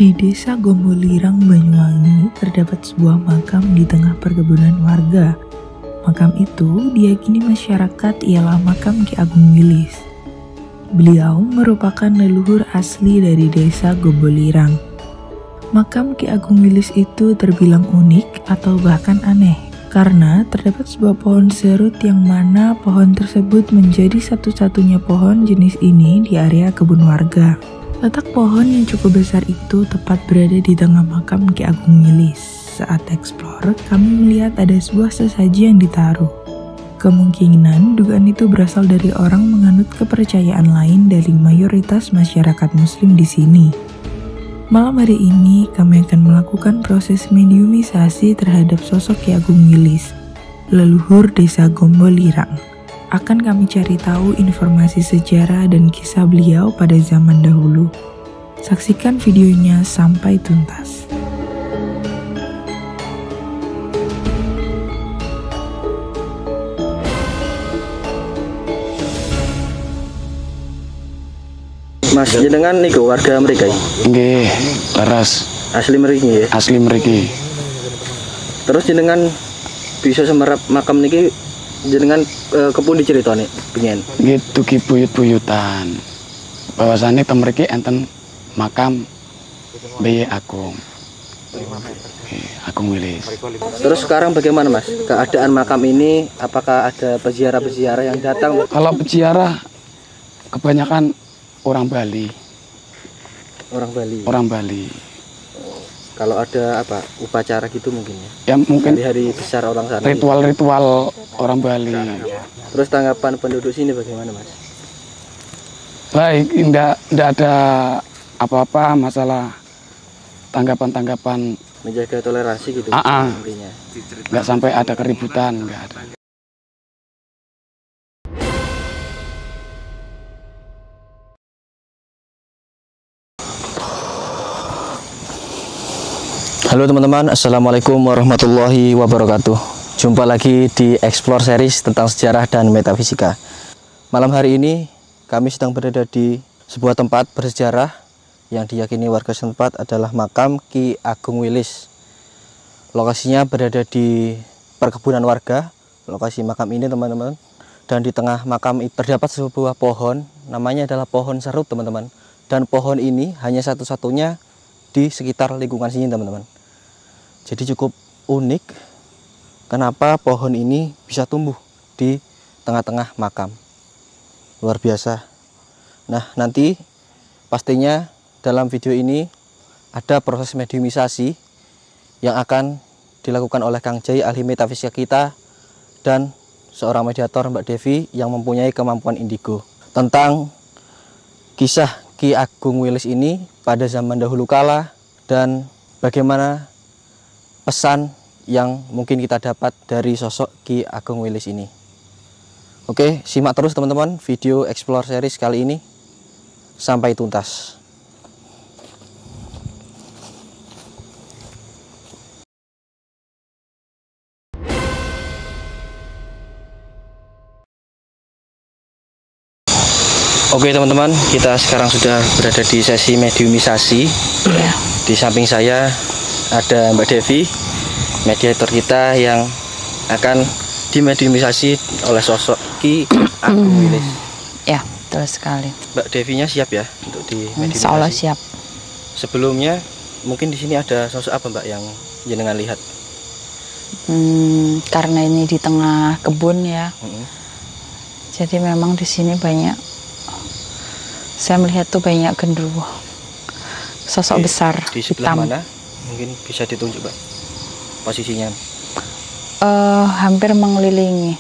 Di desa Gombolirang, Banyuwangi, terdapat sebuah makam di tengah perkebunan warga. Makam itu diyakini masyarakat ialah makam Ki Agung Wilis. Beliau merupakan leluhur asli dari desa Gombolirang. Makam Ki Agung Wilis itu terbilang unik atau bahkan aneh, karena terdapat sebuah pohon serut yang mana pohon tersebut menjadi satu-satunya pohon jenis ini di area kebun warga. Letak pohon yang cukup besar itu tepat berada di tengah makam Ki Agung Wilis. Saat eksplor, kami melihat ada sebuah sesaji yang ditaruh. Kemungkinan dugaan itu berasal dari orang menganut kepercayaan lain dari mayoritas masyarakat muslim di sini. Malam hari ini kami akan melakukan proses mediumisasi terhadap sosok Ki Agung Wilis, leluhur desa Gombolirang. Akan kami cari tahu informasi sejarah dan kisah beliau pada zaman dahulu. Saksikan videonya sampai tuntas. Mas, jenengan niku warga mereka? Nggih, leres. Asli mriki ya? Asli mriki. Terus jenengan bisa semerap makam niki jenengan kepundi ceritane pengen? Gitu ki buyut-buyutan. Bahwasane teng mriki enten makam Bayi Agung. Agung Wilis. Terus sekarang bagaimana Mas? Keadaan makam ini apakah ada peziarah-peziarah yang datang? Kalau peziarah kebanyakan orang Bali. Orang Bali. Orang Bali. Kalau ada apa upacara gitu mungkin ya? Ya mungkin hari besar orang sana. Ritual-ritual orang Bali. Terus tanggapan penduduk sini bagaimana Mas? Baik, tidak ada apa-apa masalah tanggapan-tanggapan. Menjaga toleransi gitu. Intinya. Nggak sampai ada keributan, nggak ada. Halo teman-teman, assalamualaikum warahmatullahi wabarakatuh. Jumpa lagi di Explore Series tentang sejarah dan metafisika. Malam hari ini kami sedang berada di sebuah tempat bersejarah yang diyakini warga setempat adalah makam Ki Agung Wilis. Lokasinya berada di perkebunan warga, lokasi makam ini teman-teman. Dan di tengah makam itu terdapat sebuah pohon, namanya adalah pohon serut teman-teman. Dan pohon ini hanya satu-satunya di sekitar lingkungan sini teman-teman. Jadi cukup unik kenapa pohon ini bisa tumbuh di tengah-tengah makam. Luar biasa. Nah, nanti pastinya dalam video ini ada proses mediumisasi yang akan dilakukan oleh Kang Jai, ahli metafisika kita, dan seorang mediator Mbak Devi yang mempunyai kemampuan indigo tentang kisah Ki Agung Wilis ini pada zaman dahulu kala dan bagaimana pesan yang mungkin kita dapat dari sosok Ki Agung Wilis ini. Oke, simak terus teman-teman video Explore Series kali ini sampai tuntas. Oke teman-teman, kita sekarang sudah berada di sesi mediumisasi. Di samping saya ada Mbak Devi, mediator kita yang akan dimediumisasi oleh sosok Ki Agung Wilis. Ya, betul sekali. Mbak Devinya siap ya untuk dimediumisasi? Insya Allah siap. Sebelumnya mungkin di sini ada sosok apa Mbak yang jenengan lihat? Karena ini di tengah kebun ya. Jadi memang di sini banyak. Saya melihat tuh banyak genderuwo. Sosok besar di sebelah hitam. mana? Mungkin bisa ditunjuk Mbak posisinya. Hampir mengelilingi.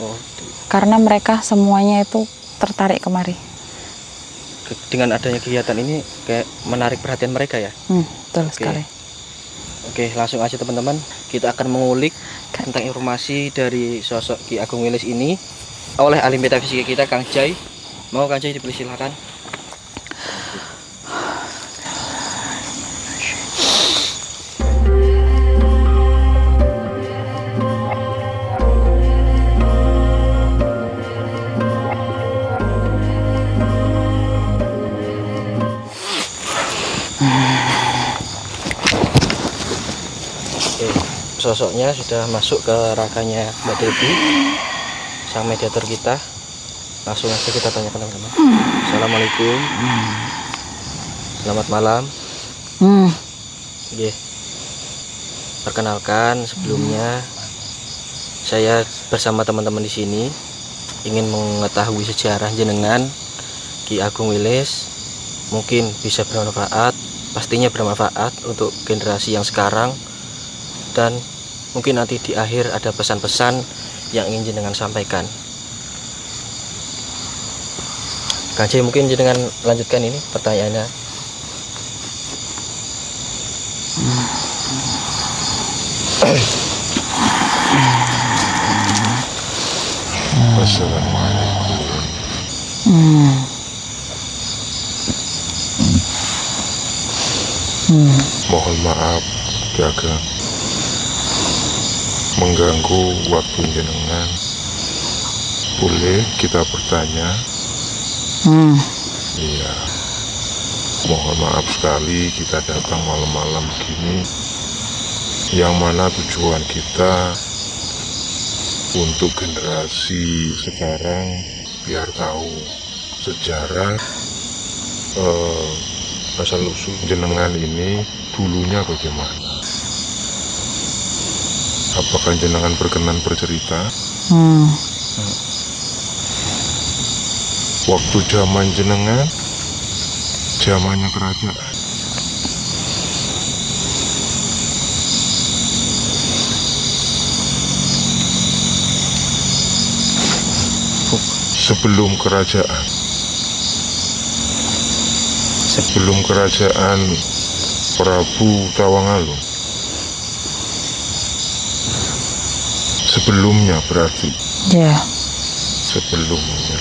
Oh. Karena mereka semuanya itu tertarik kemari. dengan adanya kegiatan ini kayak menarik perhatian mereka ya. Betul sekali. Oke, langsung aja teman-teman, kita akan mengulik tentang informasi dari sosok Ki Agung Wilis ini oleh ahli metafisika kita, Kang Jai. Mau Kang Jai dipersilakan. Sosoknya sudah masuk ke raganya Mbak Devi, sang mediator kita. Langsung aja kita tanyakan teman-teman. Assalamualaikum. Selamat malam. Perkenalkan sebelumnya, saya bersama teman-teman di sini ingin mengetahui sejarah jenengan Ki Agung Wilis. Mungkin bisa bermanfaat, pastinya bermanfaat untuk generasi yang sekarang. Dan mungkin nanti di akhir ada pesan-pesan yang ingin jenengan sampaikan. Kang Jai, mungkin jenengan lanjutkan ini pertanyaannya. Assalamualaikum. Mohon maaf, Jaga, mengganggu waktu jenengan. Boleh kita bertanya? Iya. Mohon maaf sekali kita datang malam-malam begini. Yang mana tujuan kita untuk generasi sekarang biar tahu sejarah asal usul jenengan ini dulunya bagaimana. Apakah jenengan berkenan bercerita? Waktu zaman jenengan, zamannya kerajaan. Sebelum kerajaan. Sebelum kerajaan Prabu Tawangalun. Sebelumnya berarti. Ya. Sebelumnya.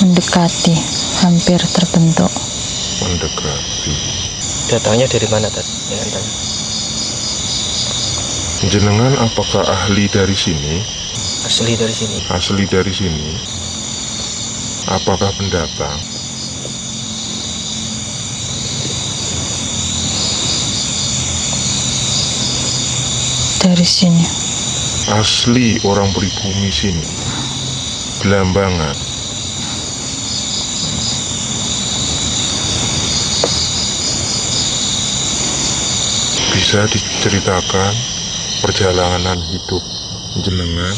Mendekati, hampir terbentuk. Mendekati. Datangnya dari mana tadi? Jangan tanya. Jenengan apakah ahli dari sini? Asli dari sini. Asli dari sini. Apakah pendatang? Dari sini. Asli orang pribumi sini. Belambangan. Bisa diceritakan perjalanan hidup jenengan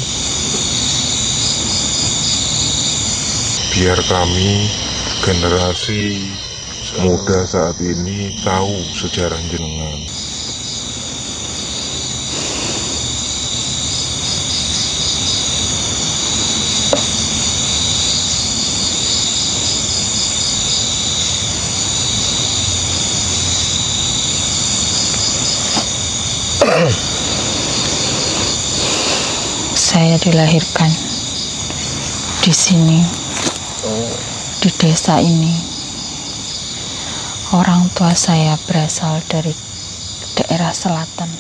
biar kami generasi muda saat ini tahu sejarah jenengan. Saya dilahirkan di sini, di desa ini. Orang tua saya berasal dari daerah selatan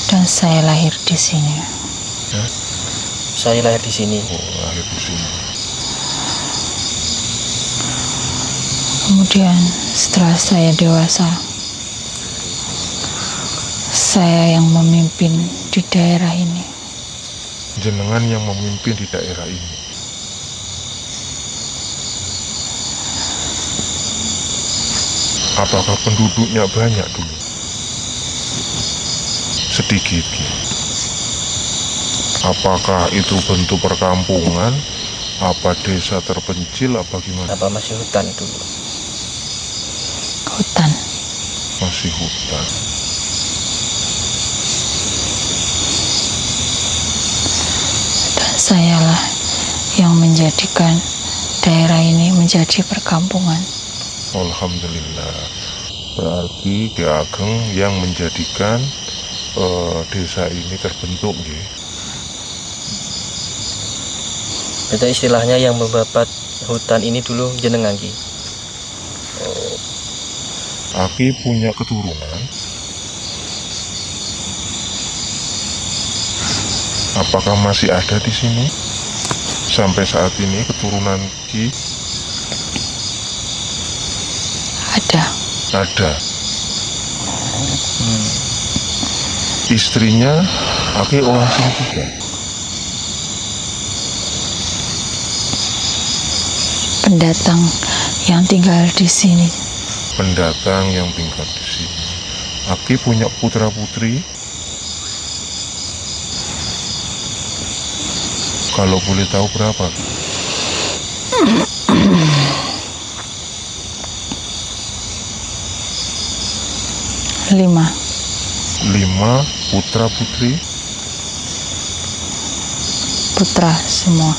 dan saya lahir di sini. Saya lahir di sini. Lahir di sini. Kemudian setelah saya dewasa, saya yang memimpin di daerah ini. Jenengan yang memimpin di daerah ini. Apakah penduduknya banyak dulu? Sedikit. Apakah itu bentuk perkampungan? Apa desa terpencil? Apa gimana? Apa masih hutan dulu? Hutan. Masih hutan. Sayalah yang menjadikan daerah ini menjadi perkampungan. Alhamdulillah. Berarti Ki Ageng yang menjadikan desa ini terbentuk, nggih. Itu istilahnya yang membabat hutan ini dulu jenengan Ki. Aki punya keturunan. Apakah masih ada di sini? Sampai saat ini keturunan Ki Ada. ada. Istrinya Aki orang sini juga. Pendatang yang tinggal di sini. Pendatang yang tinggal di sini. Aki punya putra putri. Kalau boleh tahu berapa? Lima. 5 putra putri. Putra semua.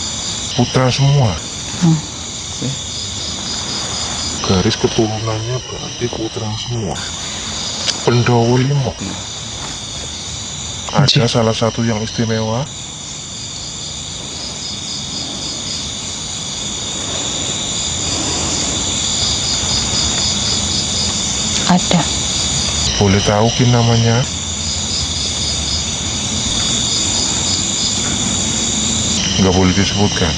Putra semua. Garis keturunannya berarti putra semua. Pendowo 5. Ada salah satu yang istimewa. Ada. Boleh tahu Ki namanya? Nggak boleh disebutkan.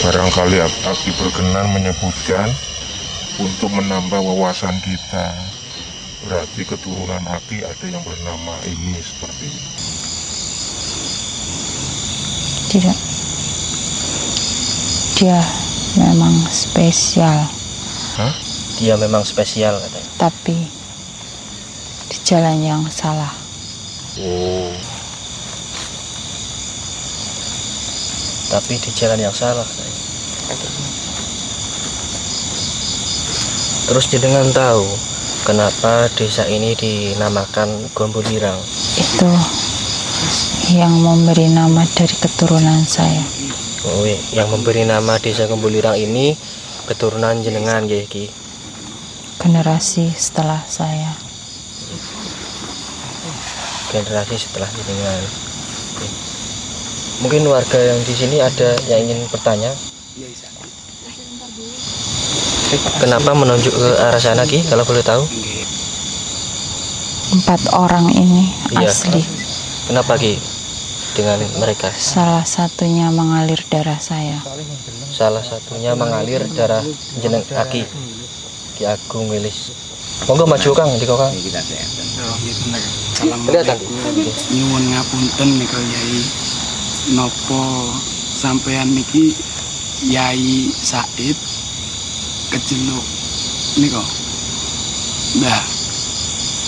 Barangkali Aki berkenan menyebutkan untuk menambah wawasan kita. Berarti keturunan Aki ada yang bernama ini seperti ini. Tidak. Dia memang spesial, Hah? Dia memang spesial katanya. tapi di jalan yang salah. Oh, Tapi di jalan yang salah katanya. Terus jenengan tahu kenapa desa ini dinamakan Gombulirang? Itu yang memberi nama dari keturunan saya. Oh, yang memberi nama desa Gombulirang ini keturunan jenengan nggih Ki. Generasi setelah saya. Generasi setelah jenengan. Oke. Mungkin warga yang di sini ada yang ingin bertanya. Kenapa menunjuk ke arah sana Ki kalau boleh tahu? 4 orang ini Iya. asli. Kenapa Ki dengan mereka? Salah satunya mengalir darah saya. Salah satunya mengalir darah jeneng Aki Ki Agung Wilis. Monggo maju Kang di Kang. Kelihatan. Nyuwun ngapunten nika Yai. Nopo sampean niki Yai Said kejeluk nika Mbah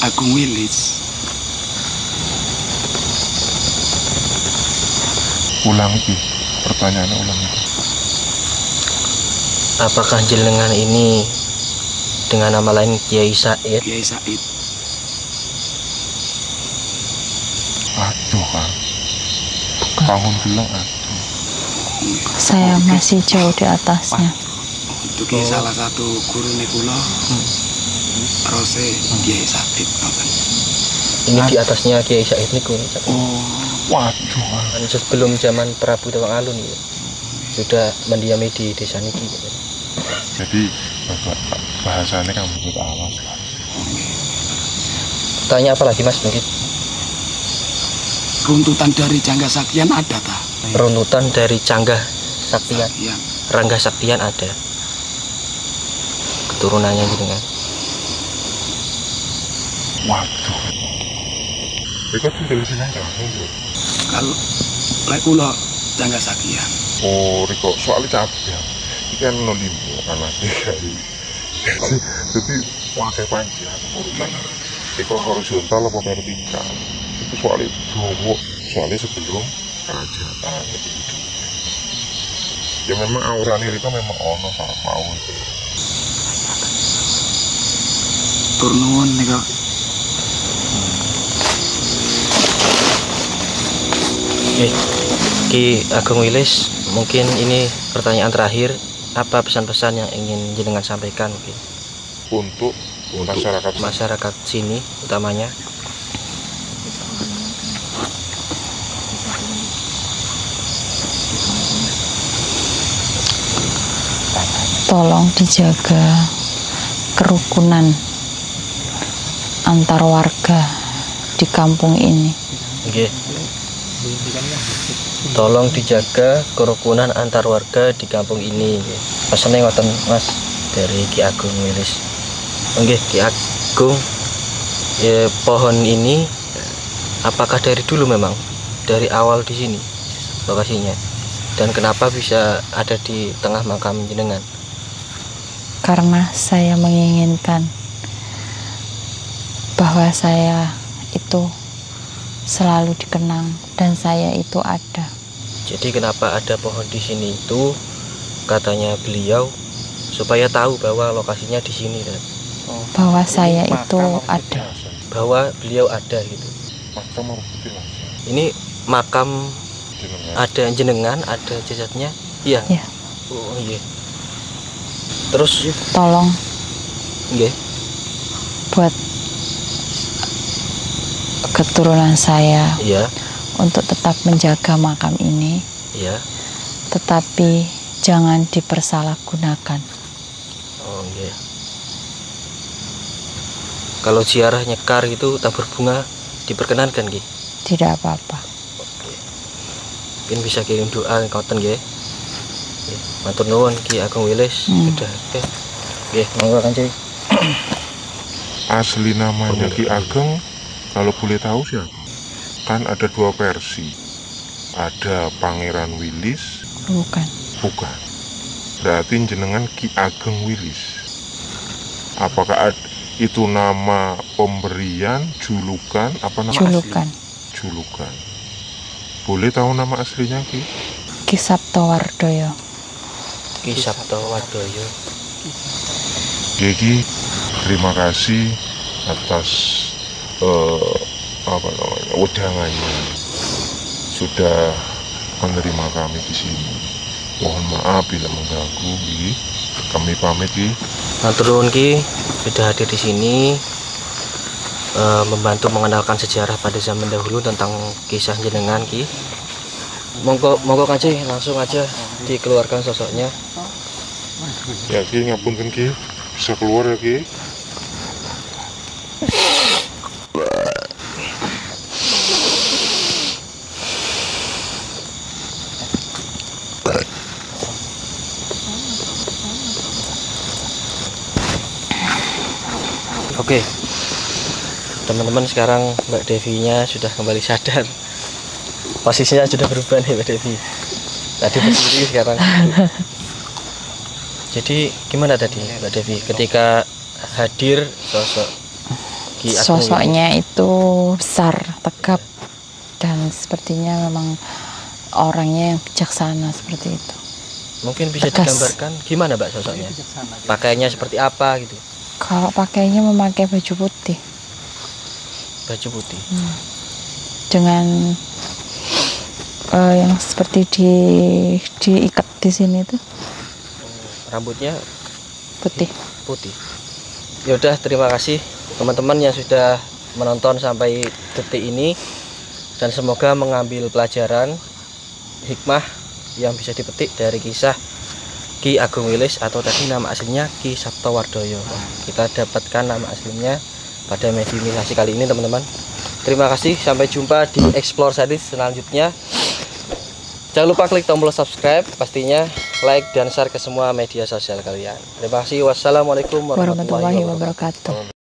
Agung Wilis. ulang Ki. Pertanyaannya ulang Ki. Apakah jenengan ini dengan nama lain Kiai Said? Kiai Said. Aduh Kang. Tahun bilang aduh. Saya masih jauh di atasnya. Itu ki salah satu guru kula. Rose Kiai Said ngoten. Ini di atasnya Kiai Said niku. Oh, Waduh Kang. Kan sebelum zaman Prabu Tewang Alun ya. Sudah mendiami di desa niki. Jadi bahasanya kan menurut awas. Tanya apa lagi Mas mungkin? runtutan dari Jangga Saktian ada ta? Runtutan dari Canggah Saktian, Saktian. Rangga Saktian ada. Keturunannya jenengan. Waduh. Mereka tinggal di sini aja. Kalau lek kula Jangga Saktian. Oh, Riko, soalnya capek ya. Ini kan nolimo anaknya dari. Jadi pakai panjang urutan. Riko horizontal apa vertikal? Itu soalnya dua, soalnya sebelum kerajaan itu. Ya memang aura Riko memang ono sama mau itu. Turnuun nika. Oke. Ki Agung Wilis, mungkin ini pertanyaan terakhir. Apa pesan-pesan yang ingin jenengan sampaikan mungkin untuk masyarakat sini utamanya? Tolong dijaga kerukunan antar warga di kampung ini. Oke. Tolong dijaga kerukunan antar warga di kampung ini. Pesannya ngoten Mas dari Ki Agung Wilis. Oke, Ki Agung, pohon ini apakah dari dulu memang dari awal di sini lokasinya? Dan kenapa bisa ada di tengah makam jenengan? Karena saya menginginkan bahwa saya itu selalu dikenang dan saya itu ada. Jadi kenapa ada pohon di sini itu katanya beliau supaya tahu bahwa lokasinya di sini kan? Bahwa saya itu ada. Bahwa beliau ada gitu. makam harus dijelaskan. Ini makam Jenengan. ada jenengan, ada jasadnya? Iya. Ya, Oh iya. Terus tolong nggih. buat keturunan saya Iya, untuk tetap menjaga makam ini, iya. tetapi jangan dipersalahgunakan. Oh iya. Kalau ziarah nyekar itu tabur bunga diperkenankan nggih? Tidak apa-apa. Mungkin bisa kirim doa ngoten nggih. Nggih, matur nuwun Ki Agung Wilis. Sudah. Oke. Nggih, monggo Kanjeng. Asli namanya Ki Ageng, kalau boleh tahu siapa? Kan ada dua versi. Ada Pangeran Wilis, Bukan. bukan. Berarti jenengan Ki Ageng Wilis. Apakah itu nama pemberian, julukan, apa nama Julukan. asli? Julukan. Boleh tahu nama aslinya Ki? Ki Sabtowardoyo. Ki Sabtowardoyo. Ki, terima kasih atas wedangannya, sudah menerima kami di sini. Mohon maaf bila mengganggu, Ki. Kami pamit, Ki. Matur nuwun Ki sudah hadir di sini membantu mengenalkan sejarah pada zaman dahulu tentang kisah jenengan Ki. Monggo Kanjeng langsung aja dikeluarkan sosoknya. Ya Ki, ngapunten Ki. Bisa keluar ya Ki. Oke, teman-teman, sekarang Mbak Devi-nya sudah kembali sadar. Posisinya sudah berubah nih Mbak Devi. Tadi berdiri, sekarang duduk. Jadi gimana tadi Mbak Devi ketika hadir sosok Ki Agung Wilis? Sosoknya itu besar, tegap, dan sepertinya memang orangnya yang bijaksana seperti itu. Mungkin bisa Tegas. digambarkan gimana Mbak sosoknya? Pakaiannya seperti apa gitu? Kalau pakainya memakai baju putih Baju putih. dengan yang seperti diikat di sini tuh Rambutnya putih. putih. Yaudah, terima kasih teman-teman yang sudah menonton sampai detik ini, dan semoga mengambil pelajaran hikmah yang bisa dipetik dari kisah Ki Agung Wilis, atau tadi nama aslinya Ki Sabtowardoyo. Kita dapatkan nama aslinya pada mediumisasi kali ini teman-teman. Terima kasih, sampai jumpa di Explore series selanjutnya. Jangan lupa klik tombol subscribe, pastinya like dan share ke semua media sosial kalian. Terima kasih. Wassalamualaikum warahmatullahi wabarakatuh.